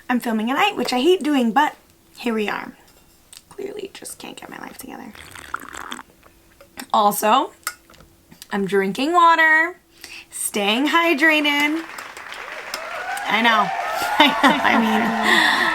I'm filming at night, which I hate doing, but here we are. Clearly just can't get my life together. Also, I'm drinking water, staying hydrated. I know. I mean,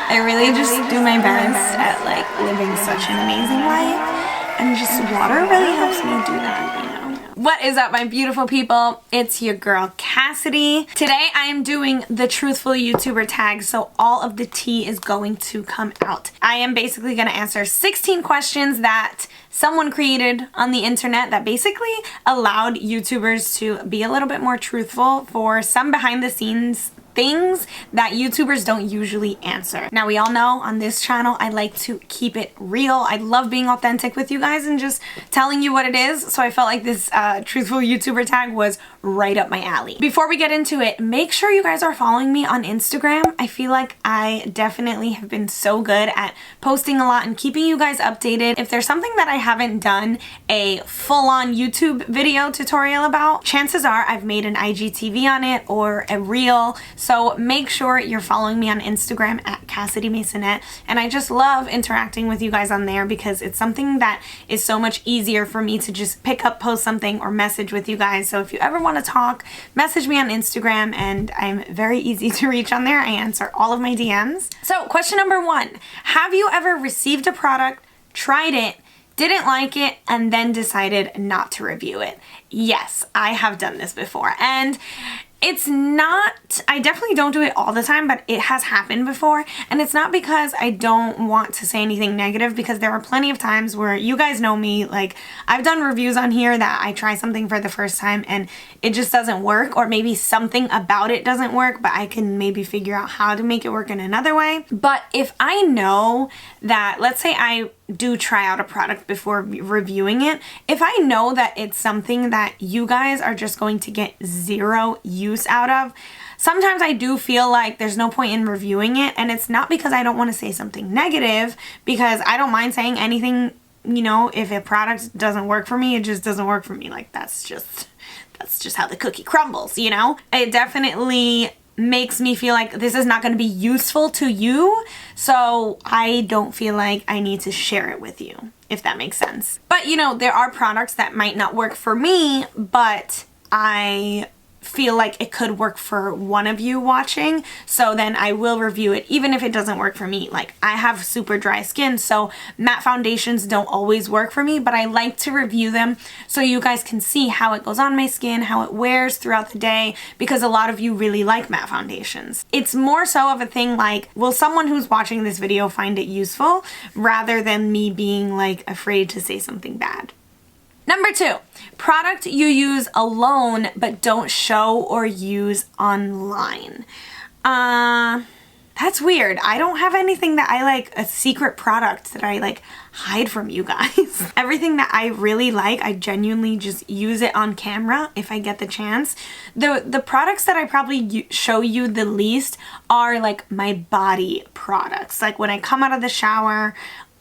I really just do my best at like living such an amazing life, and just water really helps me do that, you know. What is up, my beautiful people? It's your girl Cassidy. Today I am doing the Truthful YouTuber tag, so all of the tea is going to come out. I am basically going to answer 16 questions that someone created on the internet that basically allowed YouTubers to be a little bit more truthful for some behind the scenes things that YouTubers don't usually answer. Now, we all know on this channel I like to keep it real. I love being authentic with you guys and just telling you what it is, so I felt like this Truthful YouTuber tag was right up my alley. Before we get into it, make sure you guys are following me on Instagram. I feel like I definitely have been so good at posting a lot and keeping you guys updated. If there's something that I haven't done a full-on YouTube video tutorial about, chances are I've made an IGTV on it or a reel. So make sure you're following me on Instagram at Cassidy Masonette, and I just love interacting with you guys on there because it's something that is so much easier for me to just pick up, post something, or message with you guys. So if you ever want to talk, message me on Instagram, and I'm very easy to reach on there. I answer all of my DMs. So question number 1, have you ever received a product, tried it, didn't like it, and then decided not to review it? Yes, I have done this before, and it's not, I definitely don't do it all the time, but it has happened before. And it's not because I don't want to say anything negative, because there are plenty of times where, you guys know me, like I've done reviews on here that I try something for the first time and it just doesn't work, or maybe something about it doesn't work, but I can maybe figure out how to make it work in another way. But if I know that, let's say I do try out a product before reviewing it, if I know that it's something that you guys are just going to get zero use out of, sometimes I do feel like there's no point in reviewing it. And it's not because I don't want to say something negative, because I don't mind saying anything, you know. If a product doesn't work for me, it just doesn't work for me. Like that's just how the cookie crumbles, you know. It definitely makes me feel like this is not going to be useful to you, so I don't feel like I need to share it with you, if that makes sense. But you know, there are products that might not work for me, but I feel like it could work for one of you watching, so then I will review it even if it doesn't work for me. Like, I have super dry skin, so matte foundations don't always work for me, but I like to review them so you guys can see how it goes on my skin, how it wears throughout the day, because a lot of you really like matte foundations. It's more so of a thing like, will someone who's watching this video find it useful, rather than me being like afraid to say something bad. Number 2, product you use alone but don't show or use online. That's weird. I don't have anything that I like, a secret product that I like hide from you guys. Everything that I really like, I genuinely just use it on camera if I get the chance. The products that I probably show you the least are like my body products. Like when I come out of the shower,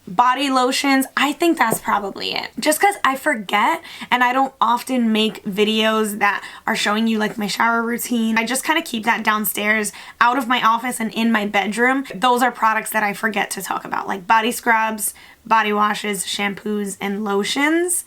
body lotions, I think that's probably it. Just because I forget, and I don't often make videos that are showing you like my shower routine. I just kind of keep that downstairs out of my office and in my bedroom. Those are products that I forget to talk about, like body scrubs, body washes, shampoos, and lotions.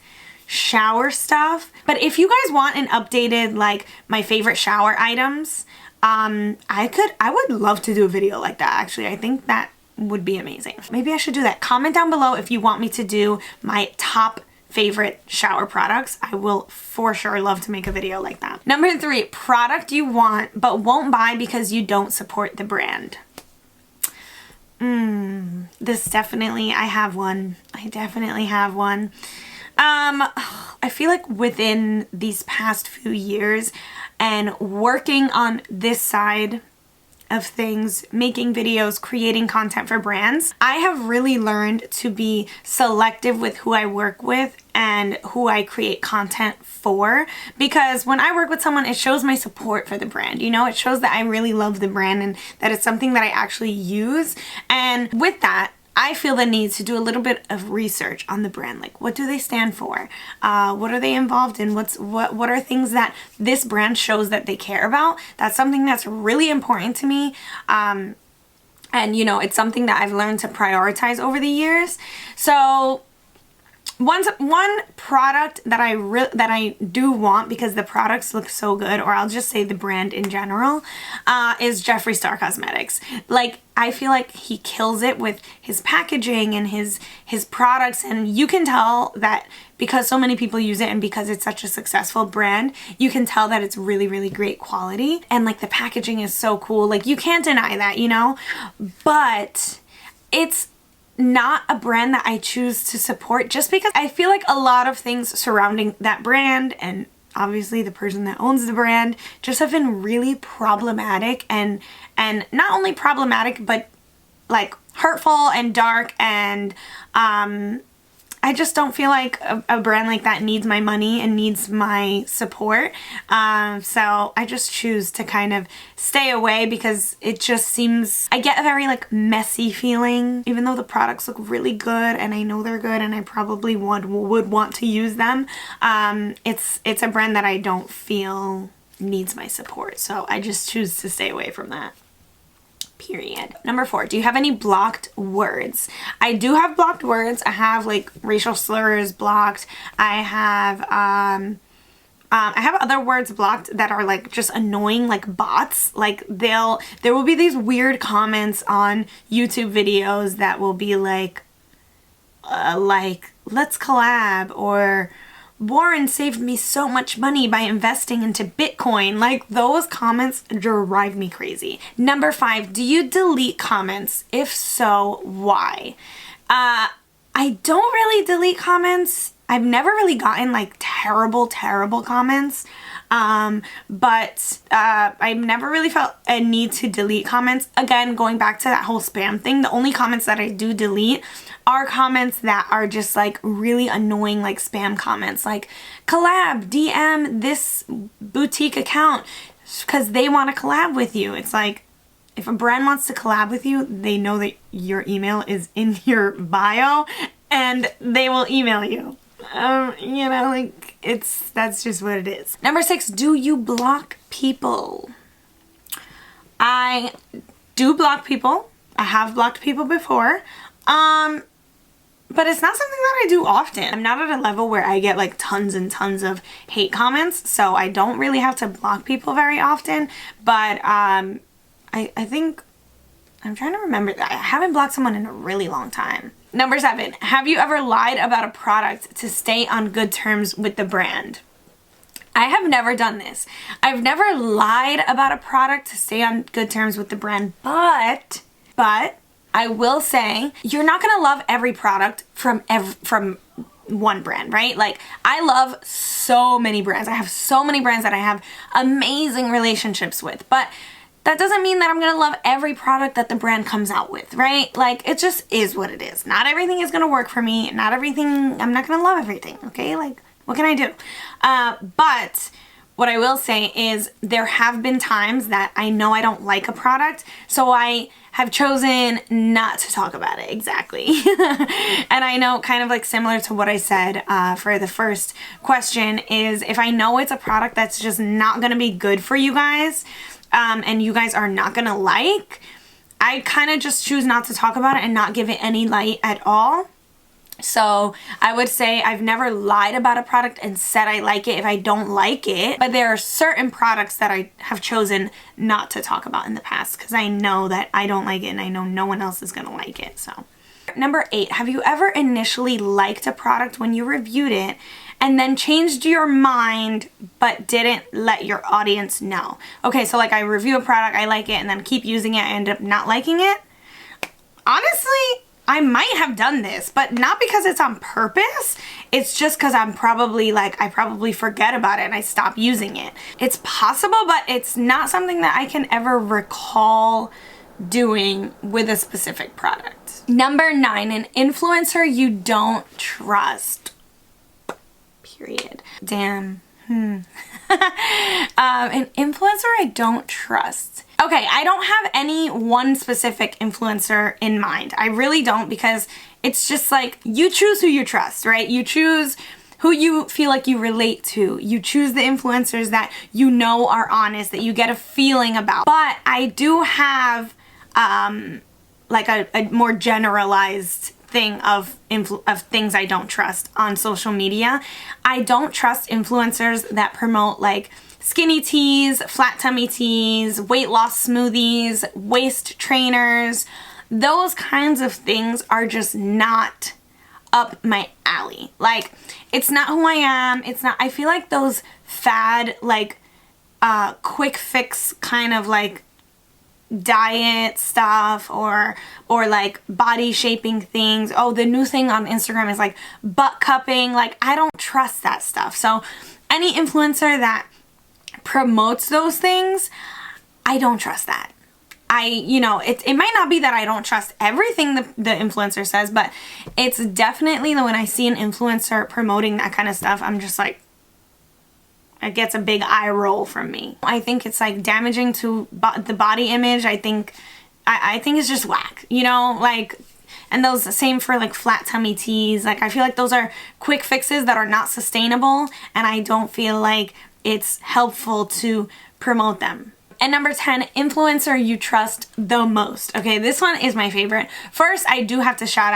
Shower stuff. But if you guys want an updated, like my favorite shower items, I would love to do a video like that, actually. I think that would be amazing. Maybe I should do that. Comment down below if you want me to do my top favorite shower products. I will for sure love to make a video like that. Number 3, product you want but won't buy because you don't support the brand. This definitely, I have one. I definitely have one. I feel like within these past few years and working on this side of things, making videos, creating content for brands, I have really learned to be selective with who I work with and who I create content for, because when I work with someone, it shows my support for the brand, you know, it shows that I really love the brand and that it's something that I actually use. And with that, I feel the need to do a little bit of research on the brand. Like, what do they stand for? What are they involved in? What are things that this brand shows that they care about? That's something that's really important to me. And, you know, it's something that I've learned to prioritize over the years. So one product that I do want, because the products look so good, or I'll just say the brand in general, is Jeffree Star Cosmetics. Like, I feel like he kills it with his packaging and his products, and you can tell that because so many people use it and because it's such a successful brand, you can tell that it's really, really great quality. And like the packaging is so cool. Like, you can't deny that, you know? But it's not a brand that I choose to support, just because I feel like a lot of things surrounding that brand, and obviously the person that owns the brand, just have been really problematic, and not only problematic, but like hurtful and dark, and I just don't feel like a brand like that needs my money and needs my support. So I just choose to kind of stay away, because it just seems, I get a very like messy feeling, even though the products look really good and I know they're good and I probably would want to use them. It's a brand that I don't feel needs my support. So I just choose to stay away from that. Period. Number 4, do you have any blocked words? I do have blocked words. I have like racial slurs blocked. I have other words blocked that are like just annoying, like bots. Like there will be these weird comments on YouTube videos that will be like let's collab, or Warren saved me so much money by investing into Bitcoin. Like, those comments drive me crazy. Number 5, do you delete comments? If so, why? I don't really delete comments. I've never really gotten like terrible comments. But I've never really felt a need to delete comments. Again, going back to that whole spam thing, the only comments that I do delete are comments that are just like really annoying, like spam comments, like collab, DM this boutique account because they want to collab with you. It's like, if a brand wants to collab with you, they know that your email is in your bio and they will email you. You know, like, that's just what it is. Number 6, do you block people? I do block people. I have blocked people before. But it's not something that I do often. I'm not at a level where I get like tons and tons of hate comments, so I don't really have to block people very often. But I think, I'm trying to remember, I haven't blocked someone in a really long time. Number 7, have you ever lied about a product to stay on good terms with the brand? I have never done this. I've never lied about a product to stay on good terms with the brand, but I will say, you're not gonna love every product from one brand, right? Like, I love so many brands. I have so many brands that I have amazing relationships with, but that doesn't mean that I'm gonna love every product that the brand comes out with, right? Like, it just is what it is. Not everything is gonna work for me. Not everything, I'm not gonna love everything, okay? Like, what can I do? But what I will say is, there have been times that I know I don't like a product, so I have chosen not to talk about it, exactly. And I know, kind of like similar to what I said for the first question, is if I know it's a product that's just not gonna be good for you guys, and you guys are not gonna like, I kind of just choose not to talk about it and not give it any light at all. So I would say I've never lied about a product and said I like it if I don't like it, but there are certain products that I have chosen not to talk about in the past because I know that I don't like it and I know no one else is gonna like it. So number 8, have you ever initially liked a product when you reviewed it and then changed your mind but didn't let your audience know? Okay, so like, I review a product, I like it, and then keep using it, I end up not liking it. Honestly, I might have done this, but not because it's on purpose. It's just because I'm probably like, I probably forget about it and I stop using it. It's possible, but it's not something that I can ever recall doing with a specific product. Number 9, an influencer you don't trust. Period. Damn. An influencer I don't trust. Okay, I don't have any one specific influencer in mind. I really don't, because it's just like, you choose who you trust, right? You choose who you feel like you relate to. You choose the influencers that you know are honest, that you get a feeling about. But I do have like a more generalized thing of things I don't trust on social media. I don't trust influencers that promote like skinny teas, flat tummy teas, weight loss smoothies, waist trainers. Those kinds of things are just not up my alley. Like, it's not who I am. It's not, I feel like those fad, like, quick fix kind of like diet stuff or like body shaping things. Oh, the new thing on Instagram is like butt cupping. Like, I don't trust that stuff. So any influencer that promotes those things, I don't trust that. It might not be that I don't trust everything the influencer says, but it's definitely when I see an influencer promoting that kind of stuff, I'm just like, it gets a big eye roll from me. I think it's like damaging to the body image. I think it's just whack, like, and those same for like flat tummy teas. Like, I feel like those are quick fixes that are not sustainable, and I don't feel like it's helpful to promote them. And number 10, influencer you trust the most. Okay, this one is my favorite. First, I do have to shout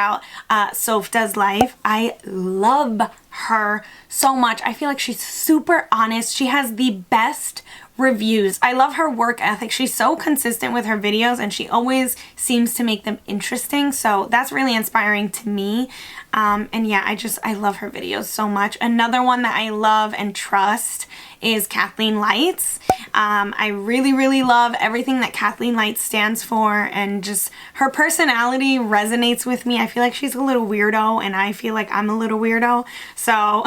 out Soph Does Life. I love her so much. I feel like she's super honest. She has the best reviews. I love her work ethic. She's so consistent with her videos, and she always seems to make them interesting. So that's really inspiring to me. And yeah, I love her videos so much. Another one that I love and trust is Kathleen Lights. I really, really love everything that Kathleen Lights stands for, and just her personality resonates with me. I feel like she's a little weirdo, and I feel like I'm a little weirdo. So,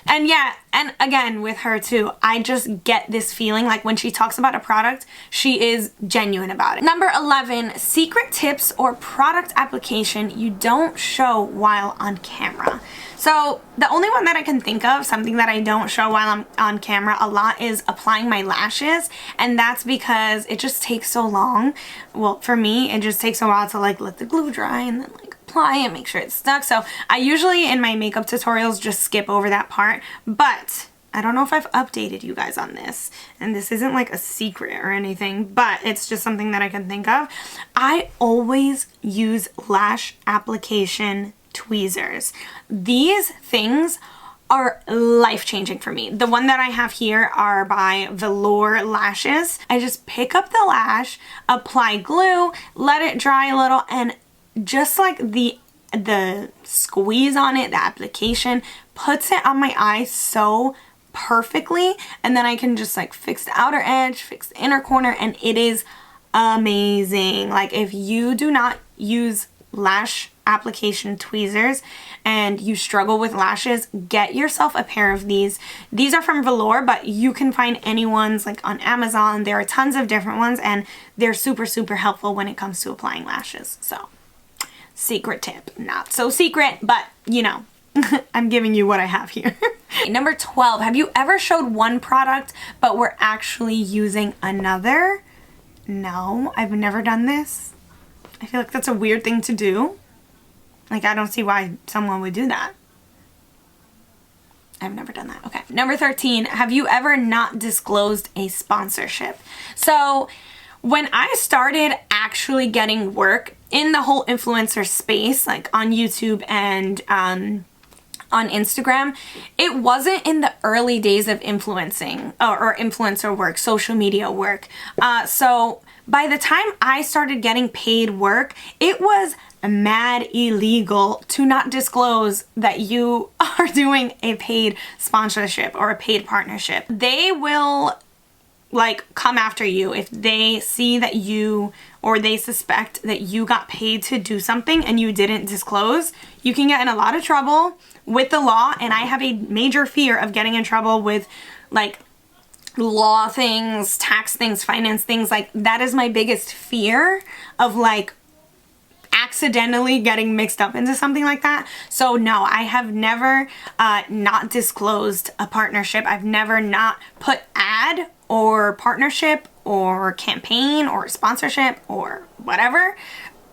and yeah, and again, with her too, I just get this feeling like when she talks about a product, she is genuine about it. Number 11, secret tips or product application you don't show while on camera. So the only one that I can think of, something that I don't show while I'm on camera a lot, is applying my lashes. And that's because it just takes so long. Well, for me, it just takes a while to like let the glue dry and then like apply and make sure it's stuck. So I usually in my makeup tutorials just skip over that part. But I don't know if I've updated you guys on this, and this isn't like a secret or anything, but it's just something that I can think of. I always use lash application tweezers. These things are life-changing for me. The one that I have here are by Velour Lashes. I just pick up the lash, apply glue, let it dry a little, and just like the squeeze on it, the application puts it on my eye so perfectly, and then I can just like fix the outer edge, fix the inner corner, and it is amazing. Like, if you do not use lash application tweezers and you struggle with lashes, get yourself a pair of these. These are from Velour, but you can find any ones like on Amazon. There are tons of different ones, and they're super, super helpful when it comes to applying lashes. So, secret tip. Not so secret, but I'm giving you what I have here. Number 12, have you ever showed one product but were actually using another? No, I've never done this. I feel like that's a weird thing to do. Like, I don't see why someone would do that. I've never done that. Okay. Number 13, have you ever not disclosed a sponsorship? So when I started actually getting work in the whole influencer space, like on YouTube and on Instagram, it wasn't in the early days of influencing or influencer work, social media work. So by the time I started getting paid work, it was mad illegal to not disclose that you are doing a paid sponsorship or a paid partnership. They will like come after you if they see that you, or they suspect that you got paid to do something and you didn't disclose. You can get in a lot of trouble with the law, and I have a major fear of getting in trouble with like law things, tax things, finance things. Like, that is my biggest fear, of like accidentally getting mixed up into something like that. So no, I have never not disclosed a partnership. I've never not put ad or partnership or campaign or sponsorship or whatever,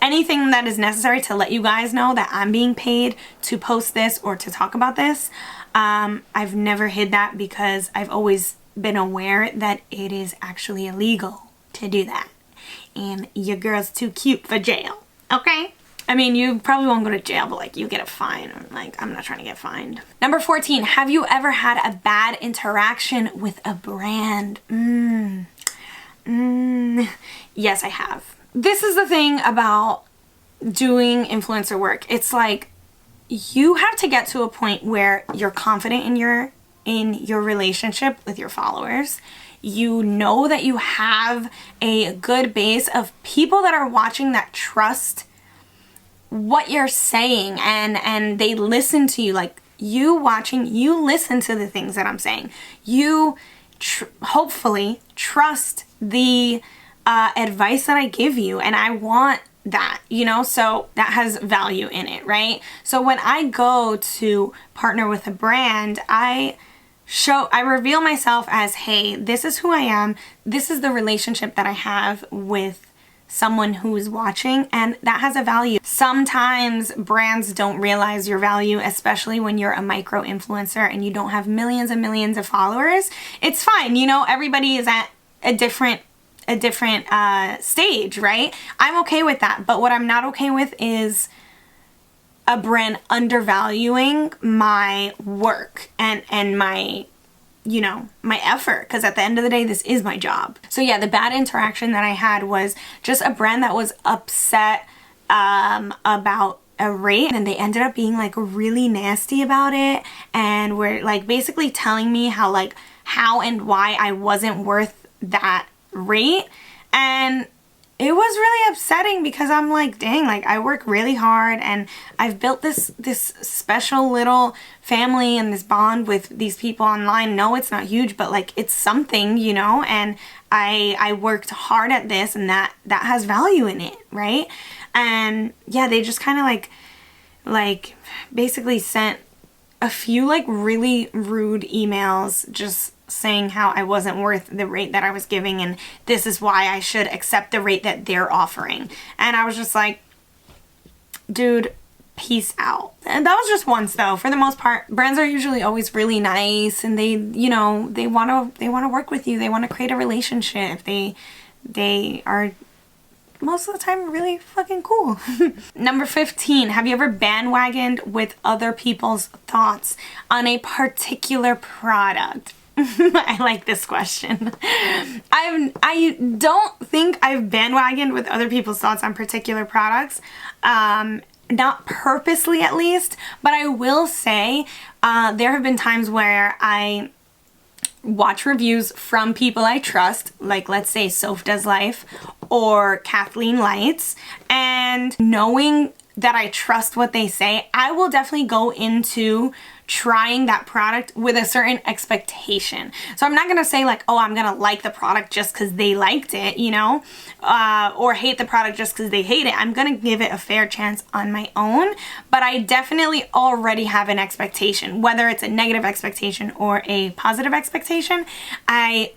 anything that is necessary to let you guys know that I'm being paid to post this or to talk about this. I've never hid that because I've always been aware that it is actually illegal to do that. and your girl's too cute for jail, okay? I mean, you probably won't go to jail, but like you get a fine. Like, I'm not trying to get fined. Number 14, have you ever had a bad interaction with a brand? Yes, I have. This is the thing about doing influencer work. It's like you have to get to a point where you're confident in your relationship with your followers. You know that you have a good base of people that are watching that trust what you're saying, and they listen to you. Like, you watching, you listen to the things that I'm saying. You hopefully trust the advice that I give you, and I want that, you know, so that has value in it, right? So when I go to partner with a brand, I reveal myself as, hey, this is who I am. This is the relationship that I have with someone who is watching, and that has a value. Sometimes brands don't realize your value, especially when you're a micro influencer and you don't have millions and millions of followers. It's fine, you know, everybody is at a different stage, right? I'm okay with that, but what I'm not okay with is a brand undervaluing my work and my, you know, my effort, because at the end of the day, this is my job. So yeah, the bad interaction that I had was just a brand that was upset about a rate, and they ended up being like really nasty about it, and were like basically telling me how and why I wasn't worth that rate. And it was really upsetting, because I'm like, dang, like I work really hard and I've built this special little family and this bond with these people online. No, it's not huge, but like it's something, you know, and I worked hard at this, and that has value in it, right? And yeah, they just kind of like basically sent a few like really rude emails just saying how I wasn't worth the rate that I was giving, and this is why I should accept the rate that they're offering. And I was just like, dude, peace out. And that was just once, though. For the most part, brands are usually always really nice, and they, you know, they want to work with you. They want to create a relationship. They are most of the time really fucking cool. Number 15, have you ever bandwagoned with other people's thoughts on a particular product? I like this question. I don't think I've bandwagoned with other people's thoughts on particular products. Not purposely, at least, but I will say there have been times where I watch reviews from people I trust, like let's say Soph Does Life or Kathleen Lights, and knowing that I trust what they say, I will definitely go into trying that product with a certain expectation. So I'm not gonna say like, oh, I'm gonna like the product just because they liked it, you know, or hate the product just because they hate it. I'm gonna give it a fair chance on my own, but I definitely already have an expectation, whether it's a negative expectation or a positive expectation.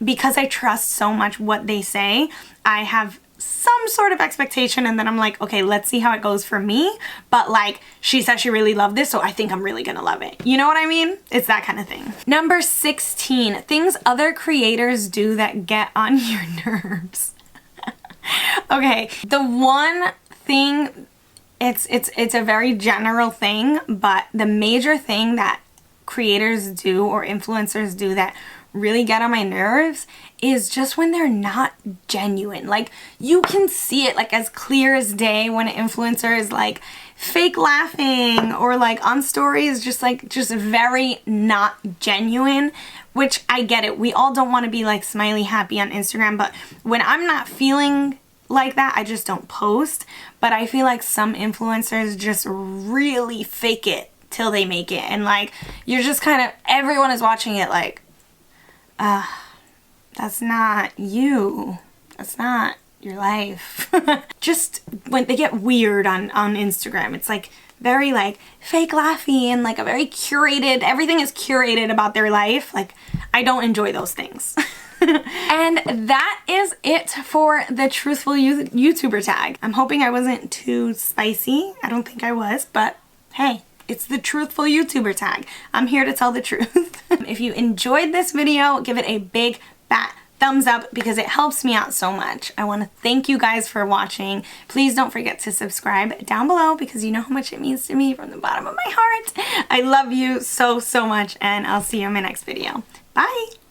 Because I trust so much what they say, I have some sort of expectation, and then I'm like, okay, let's see how it goes for me. But like, she said she really loved this, so I think I'm really gonna love it. You know what I mean? It's that kind of thing. Number 16, things other creators do that get on your nerves. Okay, the one thing, it's a very general thing, but the major thing that creators do or influencers do that really get on my nerves is just when they're not genuine. Like, you can see it like as clear as day when an influencer is like fake laughing, or like on stories just very not genuine, which I get it. We all don't want to be like smiley happy on Instagram, but when I'm not feeling like that, I just don't post. But I feel like some influencers just really fake it till they make it, and like you're just kind of, everyone is watching it like, that's not you. That's not your life. Just when they get weird on Instagram, it's like very like fake laughy and like a very curated, everything is curated about their life. Like, I don't enjoy those things. And that is it for the Truthful YouTuber tag. I'm hoping I wasn't too spicy. I don't think I was, but hey, it's the Truthful YouTuber tag. I'm here to tell the truth. If you enjoyed this video, give it a big fat thumbs up because it helps me out so much. I want to thank you guys for watching. Please don't forget to subscribe down below because you know how much it means to me from the bottom of my heart. I love you so, so much, and I'll see you in my next video. Bye!